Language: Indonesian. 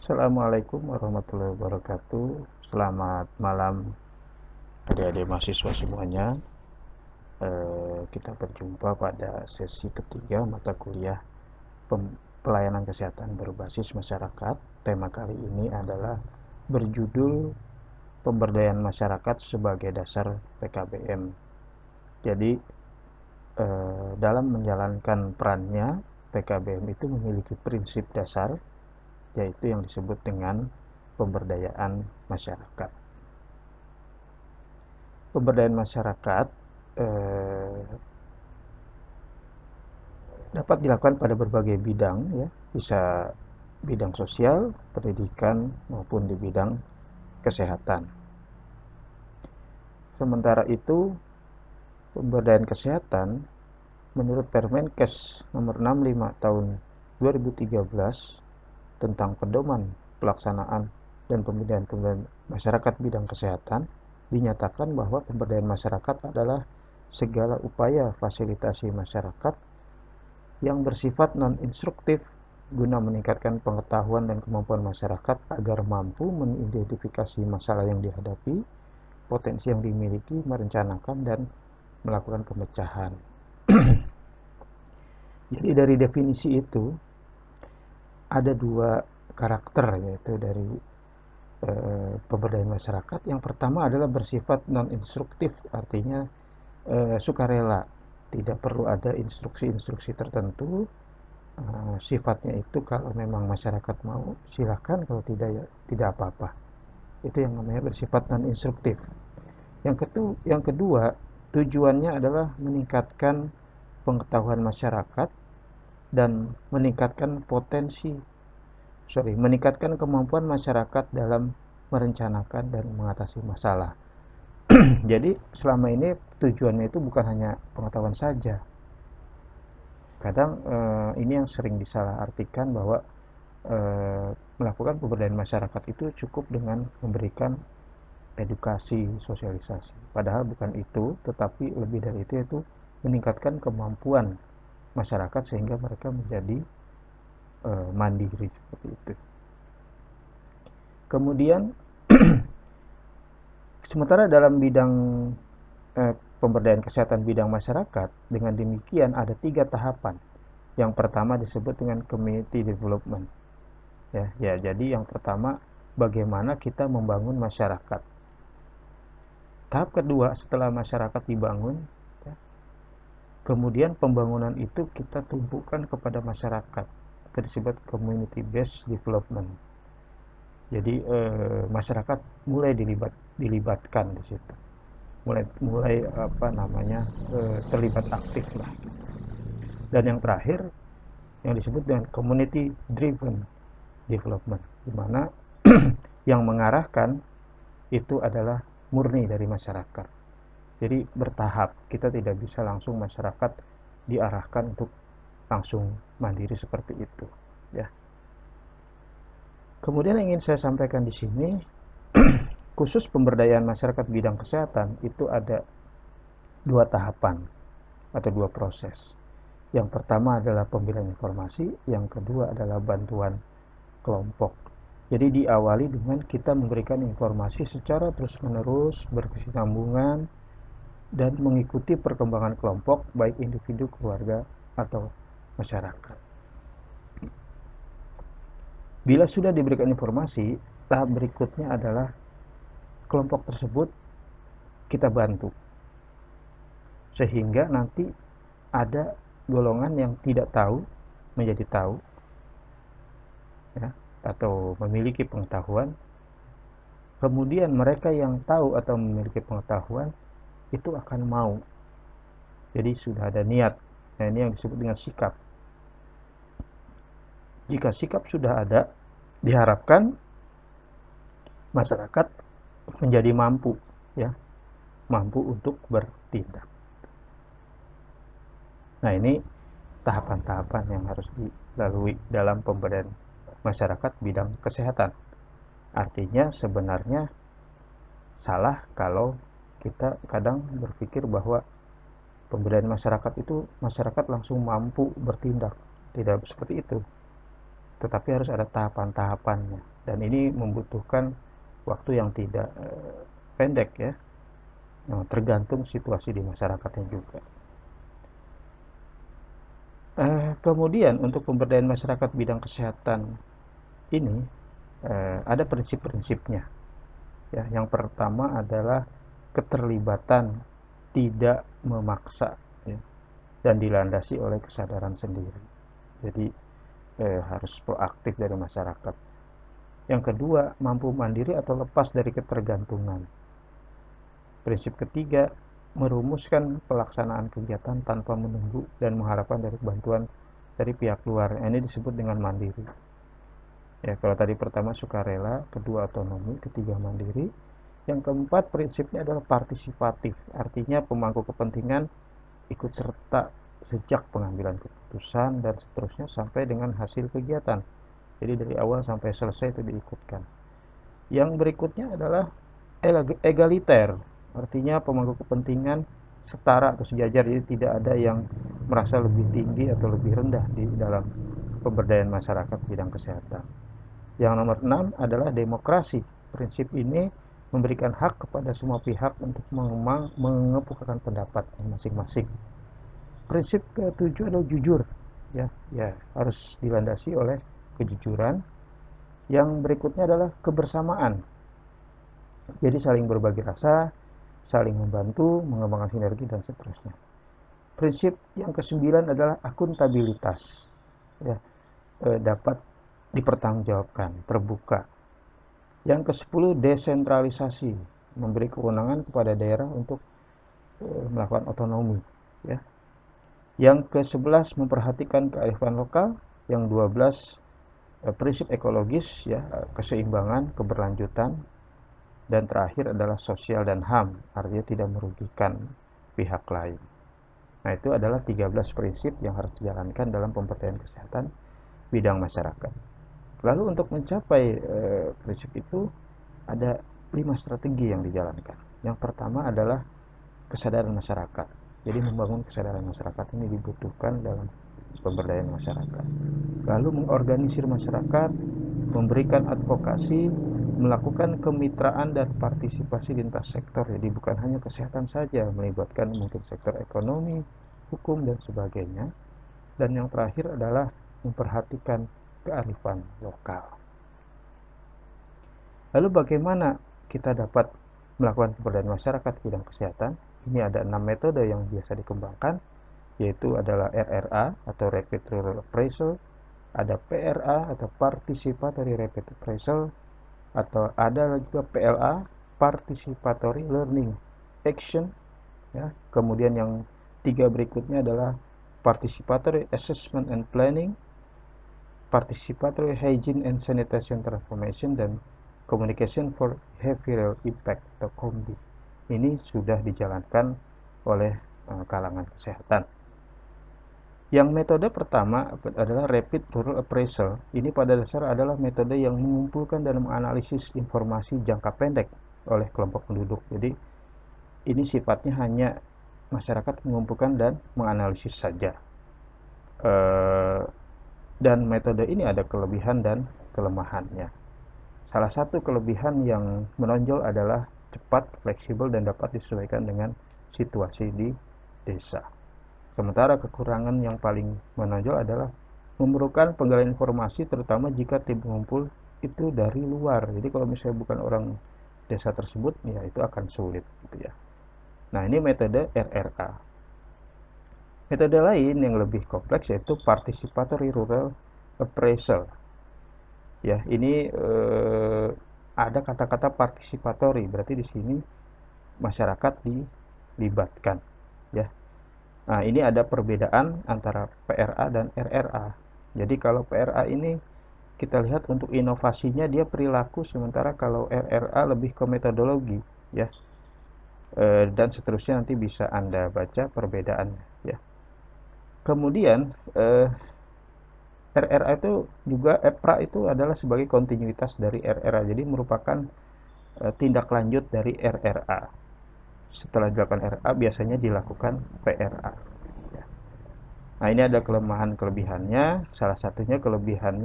Assalamualaikum warahmatullahi wabarakatuh. Selamat malam adik-adik mahasiswa semuanya. Kita berjumpa pada sesi ketiga mata kuliah pelayanan kesehatan berbasis masyarakat. Tema kali ini adalah berjudul pemberdayaan masyarakat sebagai dasar PKBM. Jadi dalam menjalankan perannya, PKBM itu memiliki prinsip dasar, yaitu yang disebut dengan pemberdayaan masyarakat. Pemberdayaan masyarakat dapat dilakukan pada berbagai bidang, ya, bisa bidang sosial, pendidikan, maupun di bidang kesehatan. Sementara itu, pemberdayaan kesehatan menurut Permenkes nomor 65 tahun 2013 tentang pedoman pelaksanaan dan pemberdayaan masyarakat bidang kesehatan, dinyatakan bahwa pemberdayaan masyarakat adalah segala upaya fasilitasi masyarakat yang bersifat non-instruktif guna meningkatkan pengetahuan dan kemampuan masyarakat agar mampu mengidentifikasi masalah yang dihadapi, potensi yang dimiliki, merencanakan dan melakukan pemecahan. Jadi dari definisi itu ada dua karakter, yaitu dari pemberdayaan masyarakat. Yang pertama adalah bersifat non-instruktif, artinya sukarela, tidak perlu ada instruksi-instruksi tertentu. Sifatnya itu kalau memang masyarakat mau silahkan, kalau tidak ya tidak apa-apa. Itu yang namanya bersifat non-instruktif. Yang kedua, tujuannya adalah meningkatkan pengetahuan masyarakat dan meningkatkan kemampuan masyarakat dalam merencanakan dan mengatasi masalah. Jadi selama ini tujuannya itu bukan hanya pengetahuan saja. Kadang ini yang sering disalahartikan bahwa melakukan pemberdayaan masyarakat itu cukup dengan memberikan edukasi, sosialisasi. Padahal bukan itu, tetapi lebih dari itu, yaitu meningkatkan kemampuan masyarakat sehingga mereka menjadi mandiri seperti itu. Kemudian sementara dalam bidang pemberdayaan kesehatan bidang masyarakat, dengan demikian ada 3 tahapan. Yang pertama disebut dengan community development. Ya, jadi yang pertama bagaimana kita membangun masyarakat. Tahap kedua setelah masyarakat dibangun, ya, kemudian pembangunan itu kita tumpukan kepada masyarakat. Itu disebut community based development. Jadi masyarakat mulai dilibatkan di situ. Mulai terlibat aktif lah. Dan yang terakhir yang disebut dengan community driven development, di mana yang mengarahkan itu adalah murni dari masyarakat. Jadi bertahap, kita tidak bisa langsung masyarakat diarahkan untuk langsung mandiri seperti itu, ya. Kemudian yang ingin saya sampaikan di sini, khusus pemberdayaan masyarakat bidang kesehatan itu ada 2 tahapan atau 2 proses. Yang pertama adalah pemberian informasi, yang kedua adalah bantuan kelompok. Jadi diawali dengan kita memberikan informasi secara terus-menerus, berkesinambungan, dan mengikuti perkembangan kelompok, baik individu, keluarga, atau masyarakat. Bila sudah diberikan informasi, tahap berikutnya adalah kelompok tersebut kita bantu, sehingga nanti ada golongan yang tidak tahu menjadi tahu, ya, atau memiliki pengetahuan. Kemudian mereka yang tahu atau memiliki pengetahuan itu akan mau. Jadi sudah ada niat. Nah, ini yang disebut dengan sikap. Jika sikap sudah ada, diharapkan masyarakat menjadi mampu, ya, mampu untuk bertindak. Nah, ini tahapan-tahapan yang harus dilalui dalam pemberdayaan masyarakat bidang kesehatan. Artinya sebenarnya salah kalau kita kadang berpikir bahwa pemberdayaan masyarakat itu masyarakat langsung mampu bertindak. Tidak seperti itu. tetapi harus ada tahapan-tahapannya, dan ini membutuhkan waktu yang tidak pendek ya, tergantung situasi di masyarakatnya juga. Kemudian untuk pemberdayaan masyarakat bidang kesehatan ini ada prinsip-prinsipnya ya. Yang pertama adalah keterlibatan tidak memaksa ya, dan dilandasi oleh kesadaran sendiri. Jadi harus proaktif dari masyarakat. Yang kedua, mampu mandiri atau lepas dari ketergantungan. Prinsip ketiga, merumuskan pelaksanaan kegiatan tanpa menunggu dan mengharapkan dari bantuan dari pihak luar. Ini disebut dengan mandiri. Ya, kalau tadi pertama sukarela, kedua otonomi, ketiga mandiri. Yang keempat prinsipnya adalah partisipatif, artinya pemangku kepentingan ikut serta sejak pengambilan keputusan dan seterusnya sampai dengan hasil kegiatan. Jadi dari awal sampai selesai itu diikutkan. Yang berikutnya adalah egaliter, artinya pemangku kepentingan setara atau sejajar, jadi tidak ada yang merasa lebih tinggi atau lebih rendah di dalam pemberdayaan masyarakat bidang kesehatan. Yang nomor 6 adalah demokrasi. Prinsip ini memberikan hak kepada semua pihak untuk mengemukakan pendapat masing-masing. Prinsip ke-7 adalah jujur. Ya, harus dilandasi oleh kejujuran. Yang berikutnya adalah kebersamaan. Jadi saling berbagi rasa, saling membantu, mengembangkan sinergi dan seterusnya. Prinsip yang ke-9 adalah akuntabilitas. Ya, dapat dipertanggungjawabkan, terbuka. Yang ke-10 desentralisasi, memberi kewenangan kepada daerah untuk melakukan otonomi ya. Yang ke-11 memperhatikan kearifan lokal. Yang 12 prinsip ekologis ya, keseimbangan, keberlanjutan. Dan terakhir adalah sosial dan HAM, artinya tidak merugikan pihak lain. Nah, itu adalah 13 prinsip yang harus dijalankan dalam pemberdayaan kesehatan bidang masyarakat. Lalu untuk mencapai prinsip itu ada 5 strategi yang dijalankan. Yang pertama adalah kesadaran masyarakat. Jadi membangun kesadaran masyarakat ini dibutuhkan dalam pemberdayaan masyarakat. Lalu mengorganisir masyarakat, memberikan advokasi, melakukan kemitraan dan partisipasi lintas sektor. Jadi bukan hanya kesehatan saja, melibatkan mungkin sektor ekonomi, hukum dan sebagainya. Dan yang terakhir adalah memperhatikan kearifan lokal. Lalu bagaimana kita dapat melakukan pemberdayaan masyarakat bidang kesehatan? Ini ada 6 metode yang biasa dikembangkan, yaitu adalah RRA atau Rapid Rural Appraisal, ada PRA atau Participatory Rapid Appraisal, atau ada juga PLA, Participatory Learning Action ya. Kemudian yang 3 berikutnya adalah Participatory Assessment and Planning, Participatory Hygiene and Sanitation Transformation, dan Communication for Behavioral Impact atau COMBI. Ini sudah dijalankan oleh kalangan kesehatan. Yang metode pertama adalah Rapid Rural Appraisal. Ini pada dasar adalah metode yang mengumpulkan dan menganalisis informasi jangka pendek oleh kelompok penduduk. Jadi ini sifatnya hanya masyarakat mengumpulkan dan menganalisis saja. Dan metode ini ada kelebihan dan kelemahannya. Salah satu kelebihan yang menonjol adalah cepat, fleksibel, dan dapat disesuaikan dengan situasi di desa. Sementara kekurangan yang paling menonjol adalah memerlukan penggalian informasi, terutama jika tim pengumpul itu dari luar. Jadi kalau misalnya bukan orang desa tersebut, ya itu akan sulit gitu ya. Nah, ini metode RRA. Metode lain yang lebih kompleks yaitu Participatory Rural Appraisal. Ya, ini ada kata-kata participatory, berarti di sini masyarakat dilibatkan ya. Nah, ini ada perbedaan antara PRA dan RRA. Jadi kalau PRA ini kita lihat untuk inovasinya dia perilaku, sementara kalau RRA lebih ke metodologi ya. Dan seterusnya nanti bisa Anda baca perbedaannya ya. Kemudian RRA itu juga EPRA itu adalah sebagai kontinuitas dari RRA. Jadi merupakan tindak lanjut dari RRA. Setelah dilakukan RRA biasanya dilakukan PRA. Nah, ini ada kelemahan kelebihannya. Salah satunya kelebihannya